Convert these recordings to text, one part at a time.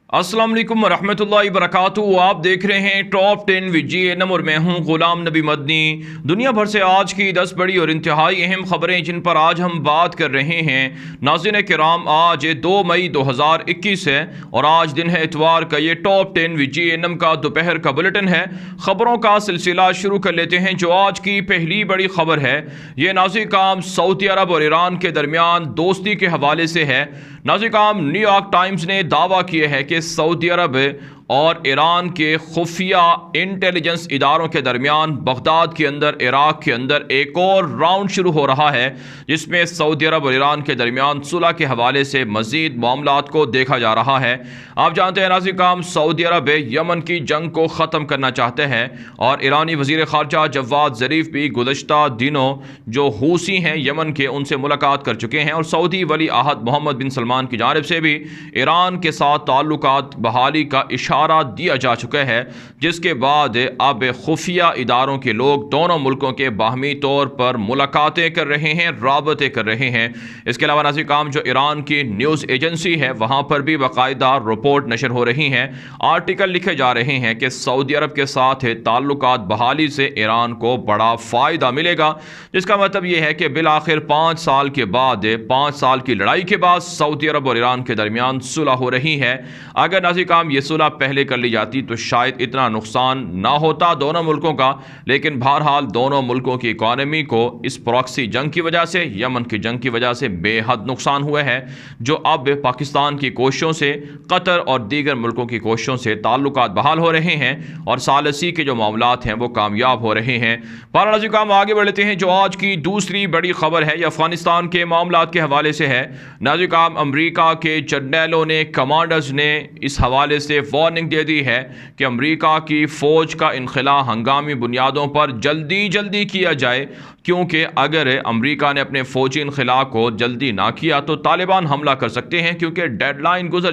अस्सलाम वालेकुम रहमतुल्लाहि वबरकातुहू। आप देख रहे हैं टॉप 10 विद GNM और मैं हूं गुलाम नबी मदनी। दुनिया भर से आज की 10 बड़ी और इंतहाई अहम खबरें जिन पर आज हम बात कर रहे हैं। नाज़रीन किराम, आज 2 मई 2021 है और आज दिन है इतवार का। ये टॉप 10 विद GNM का दोपहर का बुलेटिन है। खबरों का सिलसिला शुरू कर लेते हैं। जो आज की पहली बड़ी खबर है ये नाज़रीन काम सऊदी अरब और ईरान के दरमियान दोस्ती के हवाले से है। नाज़रीन काम न्यूयॉर्क टाइम्स ने दावा किया है कि सऊदी अरब और ईरान के खुफिया इंटेलिजेंस इदारों के दरमियान बगदाद के अंदर, इराक़ के अंदर एक और राउंड शुरू हो रहा है जिसमें सऊदी अरब और ईरान के दरमियान सुलह के हवाले से मज़ीद मामलात को देखा जा रहा है। आप जानते हैं नाज़रीन काम सऊदी अरब यमन की जंग को ख़त्म करना चाहते हैं और ईरानी वज़ीर ख़ारजा जवाद ज़रीफ़ भी गुज़श्ता दिनों जो हूसी हैं यमन के, उनसे मुलाकात कर चुके हैं और सऊदी वली आहद मोहम्मद बिन सलमान की जानिब से भी ईरान के साथ ताल्लुकात बहाली का इशारा दिया जा चुका है, जिसके बाद अब खुफिया इदारों के लोग दोनों मुल्कों के बाहमी तौर पर मुलाकातें कर रहे हैं, राबते कर रहे हैं। इसके अलावा नाज़रीन काम जो ईरान की न्यूज़ एजेंसी है वहाँ पर भी बाकायदा रिपोर्ट नशर हो रही हैं, आर्टिकल लिखे जा रहे हैं कि सऊदी अरब के साथ ताल्लुकात बहाली से ईरान को बड़ा फ़ायदा मिलेगा, जिसका मतलब यह है कि बिल आखिर 5 साल के बाद, 5 साल की लड़ाई के बाद सऊदी अरब और ईरान के दरमियान सुलह हो रही है। अगर नाज़रीन काम ये सुलह पहले कर ली जाती तो शायद इतना नुकसान ना होता दोनों मुल्कों का, लेकिन बहरहाल दोनों मुल्कों की इकॉनमी को इस प्रॉक्सी जंग की वजह से, यमन की जंग की वजह से बेहद नुकसान हुआ है, जो अब पाकिस्तान की कोशिशों से, कतर और दीगर मुल्कों की कोशिशों से ताल्लुकात बहाल हो रहे हैं और सालसी के जो मामलात हैं वो कामयाब हो रहे हैं। नाज़रीन काम आगे बढ़ते हैं। जो आज की दूसरी बड़ी खबर है यह अफगानिस्तान के मामलात के हवाले से है। नाज़रीन काम अमरीका के जर्नैलों ने, कमांडर्स ने इस हवाले से वार्निंग दे दी है कि अमेरिका की फ़ौज का इनखला हंगामी बुनियादों पर जल्दी किया जाए, क्योंकि अगर अमेरिका ने अपने फ़ौजी इनखला को जल्दी ना किया तो तालिबान हमला कर सकते हैं, क्योंकि डेडलाइन गुजर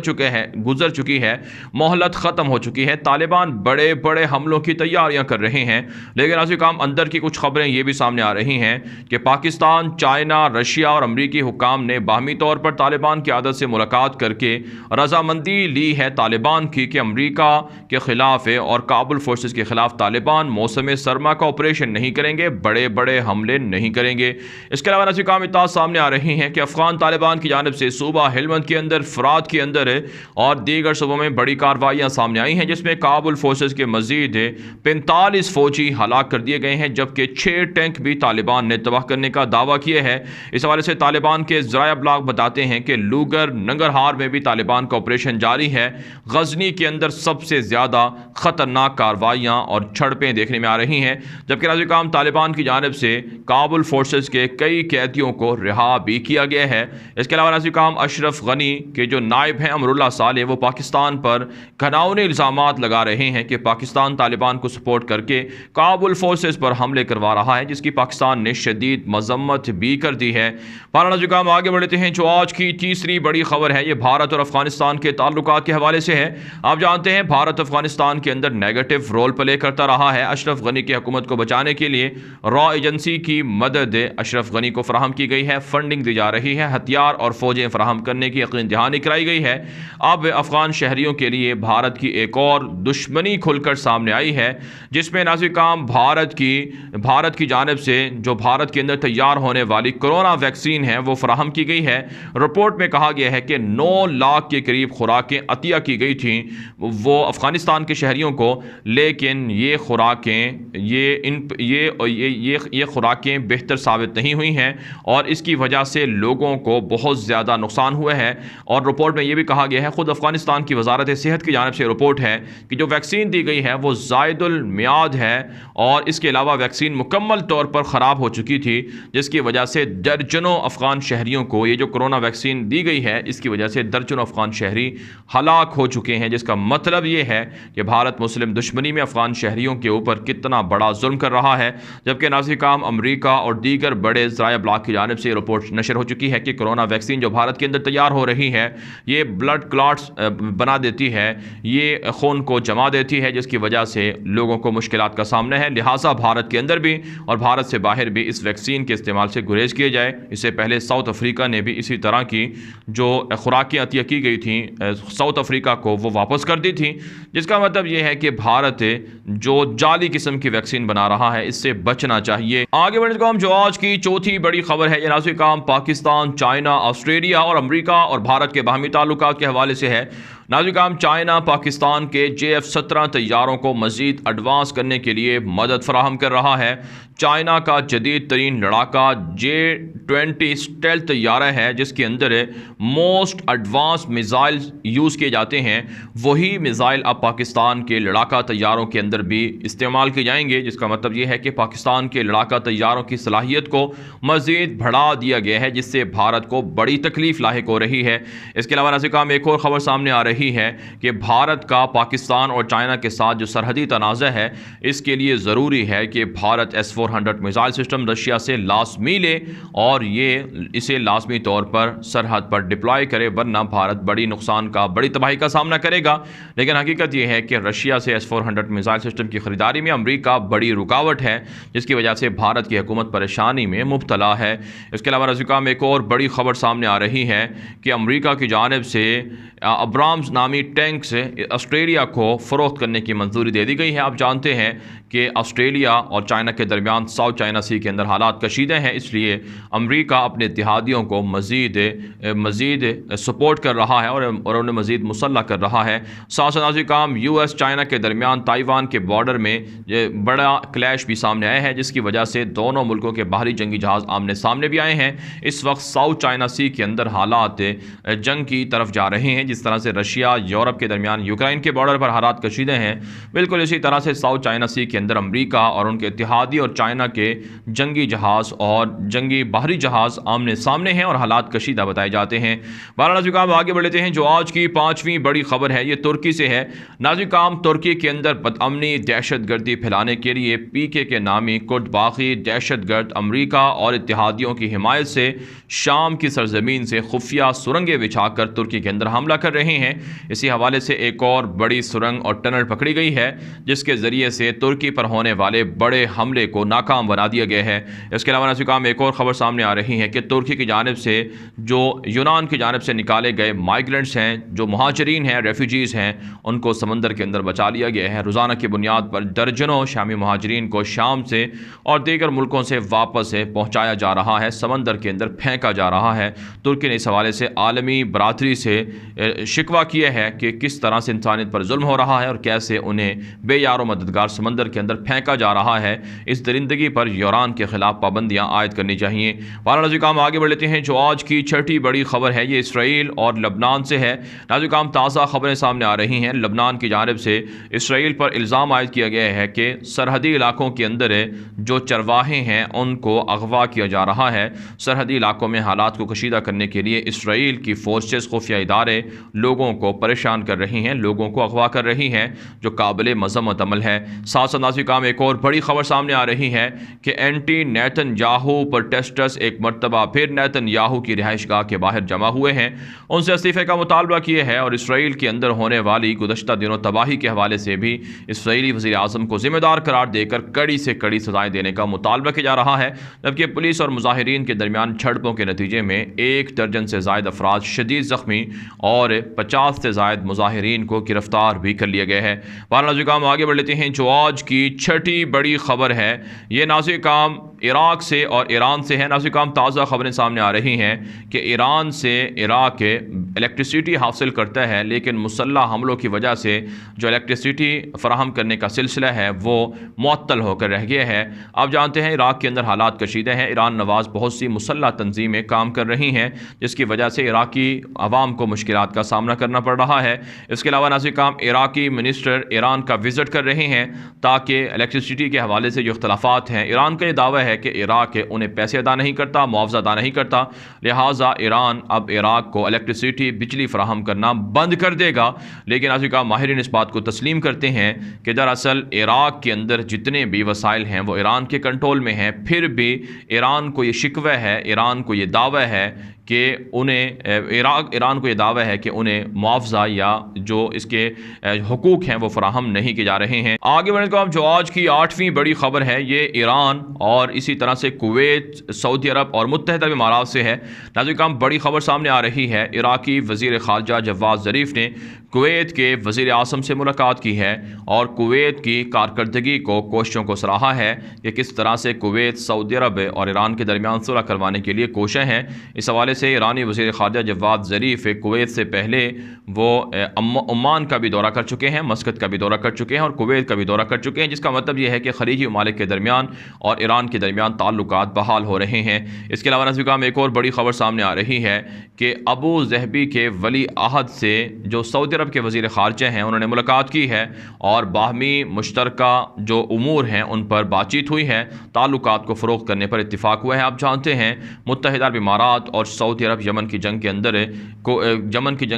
चुकी है, मोहलत ख़त्म हो चुकी है। तालिबान बड़े बड़े हमलों की तैयारियां कर रहे हैं। लेकिन ऐसे काम अंदर की कुछ खबरें ये भी सामने आ रही हैं कि पाकिस्तान, चाइना, रशिया और अमरीकी हुक्काम ने बाहमी तौर पर तालिबान की आदत से मुलाकात करके रजामंदी ली है तालिबान की कि अमरीका के ख़िलाफ़ और काबुल फोर्सेस के ख़िलाफ़ तालिबान मौसम सरमा का ऑपरेशन नहीं करेंगे, बड़े बड़े हमले नहीं करेंगे। इसके अलावा ऐसी काम इत्तलात सामने आ रही हैं कि अफ़गान तालिबान की जानिब से सूबा हेलमंद के अंदर, फ़रात के अंदर और दीगर सूबों में बड़ी कार्रवाइयाँ सामने आई हैं, जिसमें काबुल फोर्सेस के मज़ीद 45 फ़ौजी हलाक कर दिए गए हैं, जबकि 6 टैंक भी तालिबान ने तबाह करने का दावा किया है। इस हवाले से तालिबान के ज़राया ब्लॉग बताते हैं कि लूगर नंगरहार में भी तालिबान का ऑपरेशन जारी है। गजनी के अंदर सबसे ज़्यादा ख़तरनाक कार्रवाइयाँ और झड़पें देखने में आ रही हैं, जबकि नाज़रीन काम तालिबान की जानिब से काबुल फोर्सेस के कई कैदियों को रिहा भी किया गया है। इसके अलावा नाज़रीन काम अशरफ गनी के जो नायब हैं अमरुल्लाह साले, वो पाकिस्तान पर घिनौने इल्ज़ामात लगा रहे हैं कि पाकिस्तान तालिबान को सपोर्ट करके काबुल फोर्सेस पर हमले करवा रहा है, जिसकी पाकिस्तान ने शदीद मजम्मत भी कर दी है। नाज़रीन काम आगे बढ़ते हैं। जो आज की तीसरी बड़ी खबर है ये भारत और अफगानिस्तान के ताल्लुकात के हवाले से है। आप जानते हैं भारत अफगानिस्तान के अंदर नेगेटिव रोल प्ले करता रहा है। अशरफ गनी की हुकूमत को बचाने के लिए रॉ एजेंसी की मदद अशरफ गनी को फराहम की गई है, फंडिंग दी जा रही है, हथियार और फौजें फराहम करने की यकीन दहानी कराई गई है। अब अफगान शहरियों के लिए भारत की एक और दुश्मनी खुलकर सामने आई है, जिसमें नाज़रीन काम भारत की जानिब से जो भारत के अंदर तैयार होने वाली कोरोना वैक्सीन है वो फराहम की गई है। रिपोर्ट में कहा गया है कि 9 लाख के करीब खुराकें अतिया की गई थी वो अफगानिस्तान के शहरियों को, लेकिन ये खुराकें बेहतर साबित नहीं हुई हैं और इसकी वजह से लोगों को बहुत ज़्यादा नुकसान हुआ है। और रिपोर्ट में ये भी कहा गया है, ख़ुद अफगानिस्तान की वजारत सेहत की जानिब से रिपोर्ट है कि जो वैक्सीन दी गई है वो ज़ायदुल मियाद है और इसके अलावा वैक्सीन मुकम्मल तौर पर ख़राब हो चुकी थी, जिसकी वजह से दर्जनों अफगान शहरियों को ये जो कोरोना वैक्सीन दी गई है इसकी वजह से दर्जनों अफगान शहरी हलाक हो चुके हैं, जिसका मतलब ये है कि भारत मुस्लिम दुश्मनी में अफगान शहरियों के ऊपर कितना बड़ा जुल्म कर रहा है। जबकि नाज़रीन काम अमरीका और दीगर बड़े ज़राया ब्लॉग की जानिब से रिपोर्ट नशर हो चुकी है कि कोरोना वैक्सीन जो भारत के अंदर तैयार हो रही है ये ब्लड क्लॉट्स बना देती है, ये खून को जमा देती है, जिसकी वजह से लोगों को मुश्किलात का सामना है। लिहाजा भारत के अंदर भी और भारत से बाहर भी इस वैक्सीन के इस्तेमाल से गुरेज किए जाए। इससे पहले साउथ अफ्रीका ने भी इसी तरह की जो खुराकें अतिया की गई थी, साउथ अफ्रीका को वो वापस कर दी थी, जिसका मतलब ये है कि भारत जो जाली किस्म की वैक्सीन बना रहा है इससे बचना चाहिए। आगे बढ़ने को हम जो आज की चौथी बड़ी खबर है, ये नाज़रीन काम पाकिस्तान, चाइना, ऑस्ट्रेलिया और अमेरिका और भारत के बाहमी ताल्लुकात के हवाले से है। नाज़रीन काम चाइना पाकिस्तान के JF-17 तैयारों को मज़ीद एडवांस करने के लिए मदद फराहम कर रहा है। चाइना का जदीद तरीन लड़ाका J-20 स्टेल्थ तैयारा है, जिसके अंदर मोस्ट एडवांस मिज़ाइल यूज़ किए जाते हैं। वही मिज़ाइल अब पाकिस्तान के लड़ाका तैयारों के अंदर भी इस्तेमाल किए जाएंगे, जिसका मतलब ये है कि पाकिस्तान के लड़ाका तैयारों की सलाहियत को मज़ीद बढ़ा दिया गया है, जिससे भारत को बड़ी तकलीफ लाहिक हो रही है। इसके अलावा नाज़रीन काम एक और ख़बर सामने आ रही है कि भारत का पाकिस्तान और चाइना के साथ जो सरहदी तनाज़ा है, इसके लिए ज़रूरी है कि Bharat S-400 missile system Russia से लाजमी ले और इसे लाजमी तौर पर सरहद पर डिप्लॉय करे, वरना भारत बड़ी नुकसान का, बड़ी तबाही का सामना करेगा। लेकिन हकीकत यह है कि रशिया से S-400 मिसाइल सिस्टम की ख़रीदारी में अमरीका बड़ी रुकावट है, जिसकी वजह से भारत की हुकूमत परेशानी में मुब्तला है। इसके अलावा रज़ीका में एक और बड़ी ख़बर सामने आ रही है कि अमरीका की जानिब से अब्राम्स नामी टैंक से ऑस्ट्रेलिया को फ़रोख्त करने की मंजूरी दे दी गई है। आप जानते हैं कि ऑस्ट्रेलिया और चाइना के दरमियान साउथ चाइना सी के अंदर हालात कशीदे हैं, इसलिए अमरीका अपने इत्तेहादियों को मज़ीद सपोर्ट कर रहा है और उन्हें मज़ीद मुसल्लह कर रहा है। साथ साथ काम US चाइना के दरमियान ताइवान के बॉर्डर में बड़ा क्लैश भी सामने आया है, जिसकी वजह से दोनों मुल्कों के बाहरी जंगी जहाज़ आमने सामने भी आए हैं। इस वक्त साउथ चाइना सी के अंदर हालात जंग की तरफ जा रहे हैं। जिस तरह से रशिया यूरोप के दरमियान यूक्रेन के बॉर्डर पर हालात कशीदे हैं, बिल्कुल इसी तरह से साउथ चाइना सी के अंदर अमरीका और उनके इत्तेहादी और चाइना के जंगी जहाज़ और जंगी बाहरी जहाज़ आमने सामने हैं और हालात कशीदा बताए जाते हैं। नाज़रीन आगे बढ़ते हैं। जो आज की पाँचवीं बड़ी खबर है, ये तुर्की से है। नाज़रीन तुर्की के अंदर बदअमनी, दहशत गर्दी फैलाने के लिए PK के नामी कुर्दबागी दहशत गर्द अमरीका और इत्तेहादियों की हिमायत से शाम की सरजमीन से खुफिया सुरंगें बिछाकर तुर्की के अंदर हमला कर रहे हैं। इसी हवाले से एक और बड़ी सुरंग और टनल पकड़ी गई है, जिसके ज़रिए से तुर्की पर होने वाले बड़े हमले को नाकाम बना दिया गया है। इसके अलावा नाज़रीन एक और ख़बर सामने आ रही है कि तुर्की की जानिब से जो यूनान की जानिब से निकाले गए माइग्रेंट्स हैं, जो मुहाजिरीन हैं, रेफ्यूजीज़ हैं, उनको समंदर के अंदर बचा लिया गया है। रोज़ाना की बुनियाद पर दर्जनों शामी मुहाजिरीन को शाम से और दीगर मुल्कों से वापस पहुँचाया जा रहा है, समंदर के अंदर फेंका जा रहा है। तुर्की ने इस हवाले से आलमी बरादरी से शिकवा किया है कि किस तरह से इंसानियत पर जुल्म हो रहा है और कैसे उन्हें बेयारो मददगार समंदर के अंदर फेंका जा रहा है। इस दरिंदगी पर ईरान के खिलाफ पाबंदियां आयद करनी चाहिए। नाज़रीन आगे बढ़ लेते हैं। जो आज की छठी बड़ी खबर है, ये इसराइल और लबनान से है। नाज़रीन ताज़ा खबरें सामने आ रही हैं। लबनान की जानिब से इसराइल पर इल्ज़ाम आयद किया गया है कि सरहदी इलाकों के अंदर जो चरवाहे हैं उनको अगवा किया जा रहा है। सरहदी इलाकों में हालात को कशीदा करने के लिए इसराइल की फोर्सेस, खुफिया इदारे लोगों को परेशान कर रही हैं, लोगों को अगवा कर रही हैं, जो काबिल मज़म्मत अमल है। साथ साथ नाज़रीन एक और बड़ी खबर सामने आ रही है कि एंटी नेतन्याहू प्रोटेस्टर्स एक मरतबा फिर नेतन्याहू की रिहाइशगाह के बाहर जमा हुए हैं। उनसे इस्तीफ़े का मुतालबा किए है और इसराइल के अंदर होने वाली गुज़श्ता दिनों तबाही के हवाले से भी इसराइली वज़ीर आज़म को ज़िम्मेदार करार देकर कड़ी से कड़ी सज़ाएँ देने का मुतालबा किया जा रहा है। जबकि पुलिस और मुजाहिरीन के दरमियान झड़पों के नतीजे में 1 दर्जन से ज़ायद अफराद शदीद ज़ख्मी और 50 से ज़ायद मुजाहिरीन को गिरफ्तार भी कर लिया गया है। नाज़रीन आगे बढ़ लेते हैं। जो आज की छठी बड़ी खबर है, ये नाज़रीन इराक से और ईरान से है। नाज़रीन ताज़ा खबरें सामने आ रही हैं कि ईरान से इराक इलेक्ट्रिसिटी हासिल करता है, लेकिन मुसल्लह हमलों की वजह से जो इलेक्ट्रिसिटी फ़राहम करने का सिलसिला है वो मुअत्तल होकर रह गया है। आप जानते हैं इराक के अंदर हालात कशीदे हैं। ईरान नवाज़ बहुत सी मुसल्लह तंजीमें काम कर रही हैं, जिसकी वजह से इराकी अवाम को मुश्किलात का सामना करना पड़ रहा है। इसके अलावा नाज़रीन इराकी मिनिस्टर ईरान का विज़िट कर रहे हैं ताकि इलेक्ट्रिसिटी के हवाले से जो इख्तलाफात हैं, ईरान का ये दावा है कि इराक उन्हें पैसे अदा नहीं करता, मुआवजा अदा नहीं करता, लिहाजा ईरान अब इराक को इलेक्ट्रिसिटी, बिजली फराहम करना बंद कर देगा। लेकिन नाज़रीन माहिरीन इस बात को तस्लीम करते हैं कि दरअसल इराक के अंदर जितने भी वसाइल हैं वो ईरान के कंट्रोल में हैं। फिर भी ईरान को ये शिकवा है, ईरान को ये दावा है कि उन्हें ईरान को ये दावा है कि उन्हें मुआवजा या जो इसके हुकूक हैं वो फराहम नहीं किए जा रहे हैं। आगे बढ़ने को जो आज की 8वीं बड़ी खबर है ये ईरान और इसी तरह से कुवैत, सऊदी अरब और मुत्तहिदा अरब इमारात से है। नाज़रीन, बड़ी खबर सामने आ रही है। इराकी वज़ीर ख़ारजा जवाद ज़रीफ़ ने कुवैत के वज़ीर आज़म से मुलाकात की है और कुवैत की कारकर्दगी को, कोशिशों को सराहा है कि किस तरह से कुवैत, सऊदी अरब और ईरान के दरमियान सुलह करवाने के लिए कोशिशें हैं। इस हवाले से ईरानी वज़ीर ख़ारजा जवाद ज़रीफ़ कुवैत से पहले वो ओमान का भी दौरा कर चुके हैं, मस्कत का भी दौरा कर चुके हैं और कुवैत का भी दौरा कर चुके हैं, जिसका मतलब ये है कि खलीजी ममालिक के दरमियान और ईरान के दरमियान ताल्लुकात बहाल हो रहे हैं। इसके अलावा नाज़रीन, एक और बड़ी खबर सामने आ रही है कि अबू ज़हबी के वली अहद से जो सऊदी अरब के वज़ीर ख़ारजा हैं उन्होंने मुलाकात की है और बाहमी मुश्तरका जो उमूर हैं उन पर बातचीत हुई है, ताल्लुकात को फ़रोग़ करने पर इत्तिफ़ाक़ हुआ है। आप जानते हैं मुत्तहिदा अरब इमारात और सऊदी अरब यमन की जंग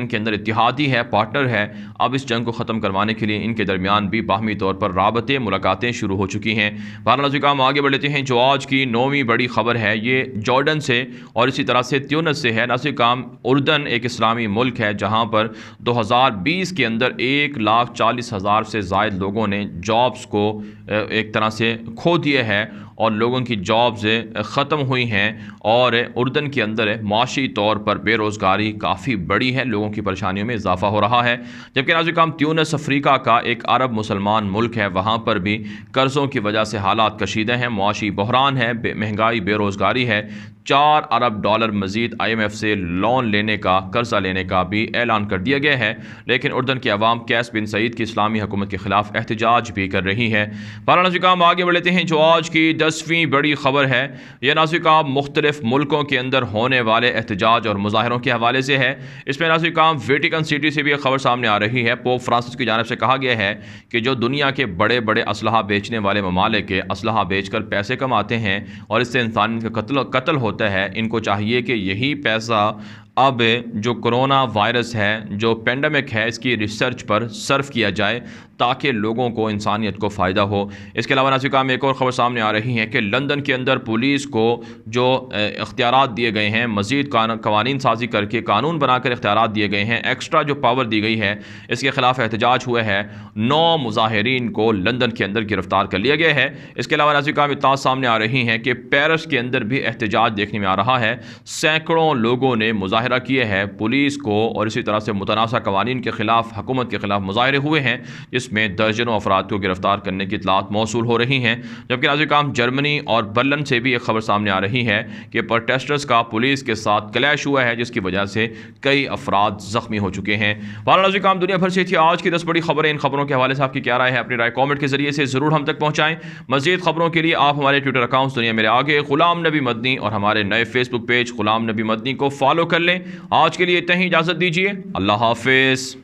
के अंदर इत्तिहादी है, पार्टनर है। अब इस जंग को ख़त्म करवाने के लिए इनके दरमियान भी बाहमी तौर पर राबते, मुलाकातें शुरू हो चुकी हैं। बहरहाल आगे बढ़ लेते हैं। जो आज की 9वीं बड़ी खबर है ये जॉर्डन से और इसी तरह से त्यूनिस से है। नाज़रीन, उर्दन एक इस्लामी मुल्क है जहाँ पर 2020 के अंदर 1,40,000 से ज़ायद लोगों ने जॉब्स को एक तरह से खो दिए हैं और लोगों की जॉब्स ख़त्म हुई हैं और उर्दन के अंदर माशी तौर पर बेरोज़गारी काफ़ी बड़ी है, लोगों की परेशानियों में इजाफ़ा हो रहा है। जबकि नाज़रीन, त्यूनिस अफ्रीका का एक अरब मुसलमान मुल्क है, वहाँ पर भी कर्ज़ों की वजह से हालात कशीदे हैं, माशी बहरान है, महंगाई, बेरोज़गारी है। 4 अरब डॉलर मज़ीद IMF से लोन लेने का, कर्जा लेने का भी ऐलान कर दिया गया है। लेकिन उर्दन की अवाम कैस बिन सईद की इस्लामी हुकूमत के ख़िलाफ़ एहतजाज भी कर रही है। बहरहाल आगे बढ़ लेते हैं। जो आज की 10वीं बड़ी खबर है यह नाज़रीन मुख्तलिफ मुल्कों के अंदर होने वाले एहतजाज और मुजाहरों के हवाले से है। इसमें नाज़रीन वेटिकन सिटी से भी एक खबर सामने आ रही है। पोप फ्रांसिस की जानिब से कहा गया है कि जो दुनिया के बड़े बड़े असलहा बेचने वाले ममालिक असलहा बेच कर पैसे कमाते हैं और इससे इंसानियत का कत्ल होता है, इनको चाहिए कि यही पैसा अब जो कोरोना वायरस है, जो पेंडेमिक है, इसकी रिसर्च पर सर्व किया जाए ताकि लोगों को, इंसानियत को फ़ायदा हो। इसके अलावा नाज़रीन एक और ख़बर सामने आ रही है कि लंदन के अंदर पुलिस को जो इख्तियारात दिए गए हैं, मज़ीद क़वानीन साजी करके कानून बनाकर इख्तियारात दिए गए हैं, एक्स्ट्रा जो पावर दी गई है, इसके ख़िलाफ़ एहतजाज हुआ है। 9 मुजाहिरीन को लंदन के अंदर गिरफ़्तार कर लिया गया है। इसके अलावा नाज़रीन इत्तलात सामने आ रही हैं कि पेरिस के अंदर भी एहतजाज देखने में आ रहा है। सैकड़ों लोगों ने मुजाहरा किए हैं पुलिस को और इसी तरह से मुतनाज़ा क़वानीन के ख़िलाफ़, हुकूमत के ख़िलाफ़ मुजाहरे हुए हैं, जिसमें दर्जनों अफराद को गिरफ्तार करने की इत्तलात मौसूल हो रही हैं। जबकि नाज़रीन जर्मनी और बर्लिन से भी एक खबर सामने आ रही है कि प्रोटेस्टर्स का पुलिस के साथ क्लैश हुआ है, जिसकी वजह से कई अफराद ज़ख्मी हो चुके हैं। नाज़रीन दुनिया भर से थी आज की 10 बड़ी खबरें। इन खबरों के हवाले से आपकी क्या राय है? अपनी राय कॉमेंट के जरिए से ज़रूर हम तक पहुँचाएँ। मज़ीद खबरों के लिए आप हमारे ट्विटर अकाउंट्स दुनिया मेरे आगे, ग़ुलाम नबी मदनी और हमारे नए फेसबुक पेज ग़ुलाम नबी मदनी को फॉलो कर लें। आज के लिए इतना ही, इजाज़त दीजिए। अल्लाह हाफ़िज़।